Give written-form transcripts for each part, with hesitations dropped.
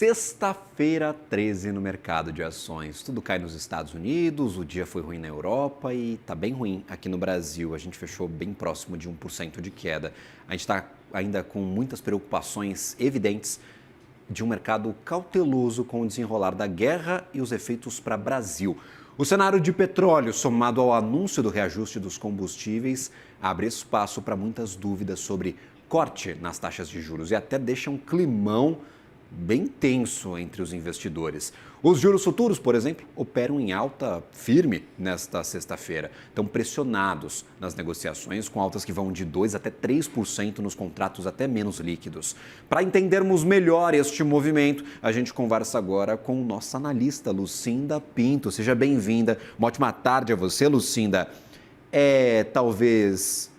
Sexta-feira 13 no mercado de ações. Tudo cai nos Estados Unidos, o dia foi ruim na Europa e está bem ruim aqui no Brasil. A gente fechou bem próximo de 1% de queda. A gente está ainda com muitas preocupações evidentes de um mercado cauteloso com o desenrolar da guerra e os efeitos para o Brasil. O cenário de petróleo, somado ao anúncio do reajuste dos combustíveis, abre espaço para muitas dúvidas sobre corte nas taxas de juros e até deixa um climão bem tenso entre os investidores. Os juros futuros, por exemplo, operam em alta firme nesta sexta-feira. Estão pressionados nas negociações, com altas que vão de 2% até 3% nos contratos até menos líquidos. Para entendermos melhor este movimento, a gente conversa agora com nossa analista, Lucinda Pinto. Seja bem-vinda. Uma ótima tarde a você, Lucinda. Talvez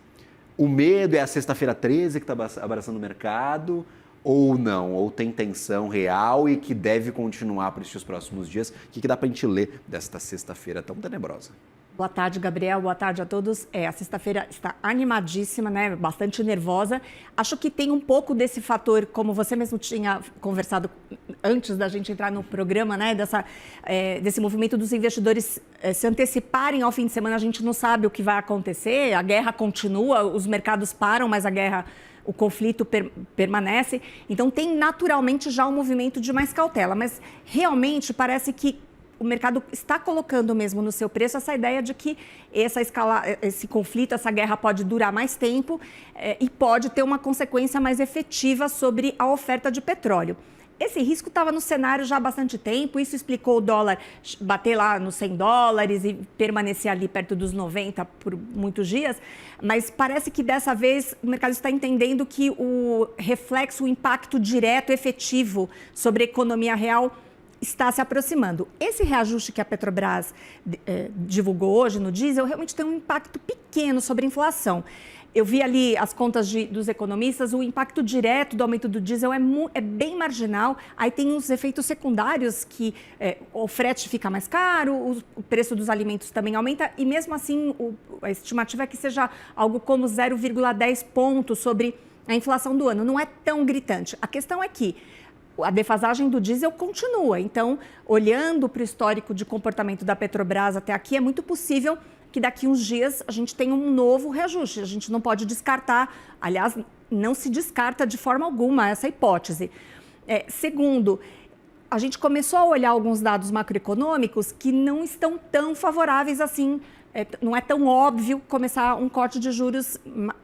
o medo é a sexta-feira 13 que está abraçando o mercado, ou não, ou tem tensão real e que deve continuar por estes próximos dias? O que dá para a gente ler desta sexta-feira tão tenebrosa? Boa tarde, Gabriel. Boa tarde a todos. A sexta-feira está animadíssima, né? Bastante nervosa. Acho que tem um pouco desse fator, como você mesmo tinha conversado antes da gente entrar no programa, né? Desse movimento dos investidores se anteciparem ao fim de semana. A gente não sabe o que vai acontecer, a guerra continua, os mercados param, mas o conflito permanece, então tem naturalmente já um movimento de mais cautela, mas realmente parece que o mercado está colocando mesmo no seu preço essa ideia de que esse conflito, essa guerra pode durar mais tempo e pode ter uma consequência mais efetiva sobre a oferta de petróleo. Esse risco estava no cenário já há bastante tempo, isso explicou o dólar bater lá nos $100 e permanecer ali perto dos 90 por muitos dias, mas parece que dessa vez o mercado está entendendo que o reflexo, o impacto direto, efetivo sobre a economia real está se aproximando. Esse reajuste que a Petrobras divulgou hoje no diesel realmente tem um impacto pequeno sobre a inflação. Eu vi ali as contas dos economistas, o impacto direto do aumento do diesel é bem marginal. Aí tem os efeitos secundários que o frete fica mais caro, o preço dos alimentos também aumenta e mesmo assim a estimativa é que seja algo como 0,10 pontos sobre a inflação do ano. Não é tão gritante. A questão é que a defasagem do diesel continua. Então, olhando para o histórico de comportamento da Petrobras até aqui, é muito possível que daqui uns dias a gente tenha um novo reajuste. A gente não pode descartar, aliás, não se descarta de forma alguma essa hipótese. Segundo, a gente começou a olhar alguns dados macroeconômicos que não estão tão favoráveis assim. Não é tão óbvio começar um corte de juros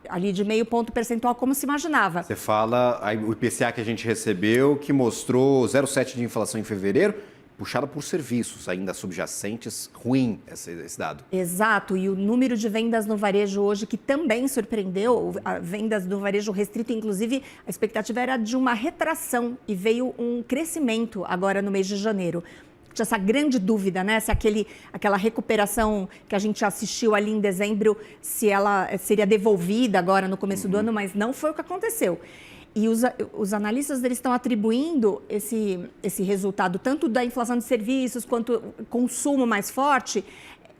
ali de 0,5 ponto percentual como se imaginava. Você fala o IPCA que a gente recebeu, que mostrou 0,7% de inflação em fevereiro, puxada por serviços ainda subjacentes, ruim esse dado. Exato, e o número de vendas no varejo hoje, que também surpreendeu, vendas do varejo restrito, inclusive a expectativa era de uma retração e veio um crescimento agora no mês de janeiro. Tinha essa grande dúvida, né? Se aquela recuperação que a gente assistiu ali em dezembro, se ela seria devolvida agora no começo do ano, mas não foi o que aconteceu. E os analistas eles estão atribuindo esse resultado, tanto da inflação de serviços quanto consumo mais forte,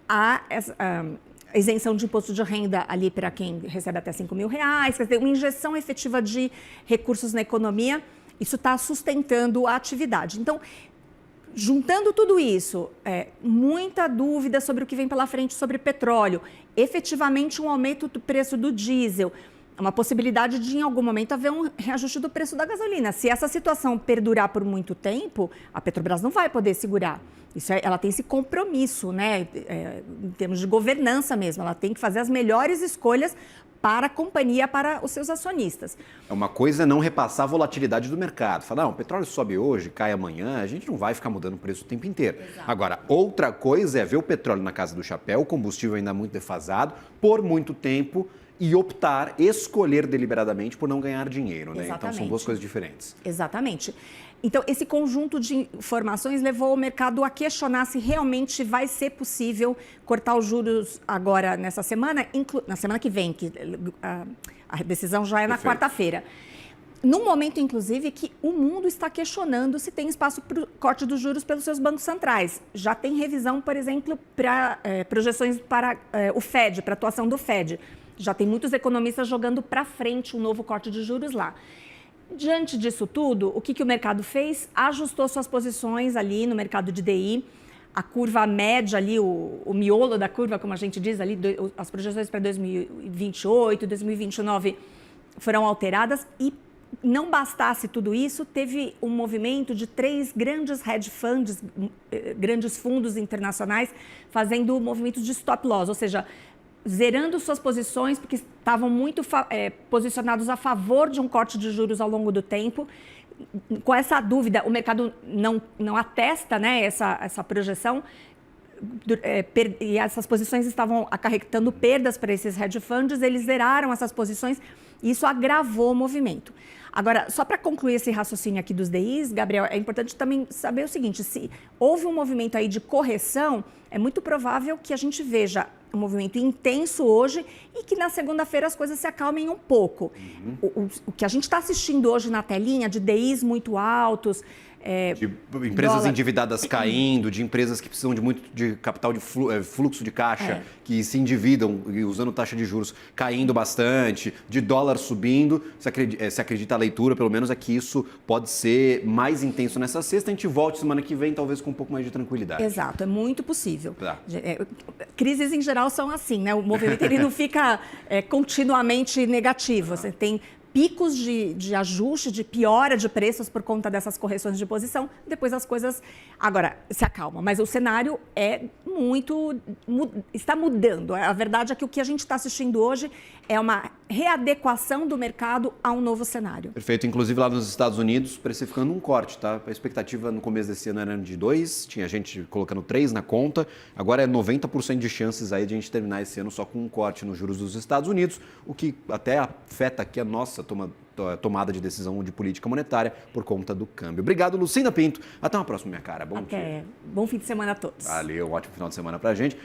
a isenção de imposto de renda ali para quem recebe até R$5.000, quer dizer, uma injeção efetiva de recursos na economia, isso está sustentando a atividade. Então, juntando tudo isso, muita dúvida sobre o que vem pela frente sobre petróleo, efetivamente um aumento do preço do diesel, uma possibilidade de, em algum momento, haver um reajuste do preço da gasolina. Se essa situação perdurar por muito tempo, a Petrobras não vai poder segurar. Ela tem esse compromisso, né, em termos de governança mesmo. Ela tem que fazer as melhores escolhas para a companhia, para os seus acionistas. Uma coisa é não repassar a volatilidade do mercado. Falar, não, o petróleo sobe hoje, cai amanhã, a gente não vai ficar mudando o preço o tempo inteiro. Exato. Agora, outra coisa é ver o petróleo na casa do chapéu, o combustível ainda muito defasado, por muito tempo, e escolher deliberadamente por não ganhar dinheiro, né? Então, são duas coisas diferentes. Exatamente. Então, esse conjunto de informações levou o mercado a questionar se realmente vai ser possível cortar os juros agora nessa semana, na semana que vem, que a decisão já é na quarta-feira. Num momento, inclusive, que o mundo está questionando se tem espaço para o corte dos juros pelos seus bancos centrais. Já tem revisão, por exemplo, para projeções para o FED, para a atuação do FED. Já tem muitos economistas jogando para frente um novo corte de juros lá. Diante disso tudo, o que o mercado fez? Ajustou suas posições ali no mercado de DI. A curva média ali, o miolo da curva, como a gente diz ali, as projeções para 2028, 2029 foram alteradas e não bastasse tudo isso, teve um movimento de 3 grandes hedge funds, grandes fundos internacionais, fazendo movimentos de stop loss, ou seja, zerando suas posições, porque estavam muito posicionados a favor de um corte de juros ao longo do tempo. Com essa dúvida, o mercado não atesta, né, essa projeção, e essas posições estavam acarretando perdas para esses hedge funds, eles zeraram essas posições e isso agravou o movimento. Agora, só para concluir esse raciocínio aqui dos DIs, Gabriel, é importante também saber o seguinte, se houve um movimento aí de correção, é muito provável que a gente veja um movimento intenso hoje e que na segunda-feira as coisas se acalmem um pouco. O que a gente está assistindo hoje na telinha de DIs muito altos... de empresas endividadas caindo, de empresas que precisam de muito de capital de fluxo de caixa, que se endividam usando taxa de juros caindo bastante, de dólar subindo. Se acredita a leitura, pelo menos, é que isso pode ser mais intenso nessa sexta. A gente volta semana que vem, talvez com um pouco mais de tranquilidade. Exato, é muito possível. Tá. Crises em geral são assim, né? O movimento ele não fica continuamente negativo. Você tem picos de ajuste, de piora de preços por conta dessas correções de posição, depois as coisas agora se acalmam. Mas o cenário está mudando. A verdade é que o que a gente está assistindo hoje é uma readequação do mercado a um novo cenário. Perfeito. Inclusive lá nos Estados Unidos, precificando um corte, tá? A expectativa no começo desse ano era de 2, tinha gente colocando 3 na conta, agora é 90% de chances aí de a gente terminar esse ano só com um corte nos juros dos Estados Unidos, o que até afeta aqui a nossa tomada de decisão de política monetária por conta do câmbio. Obrigado, Lucinda Pinto. Até uma próxima, minha cara. Bom dia. Bom fim de semana a todos. Valeu, um ótimo final de semana pra gente.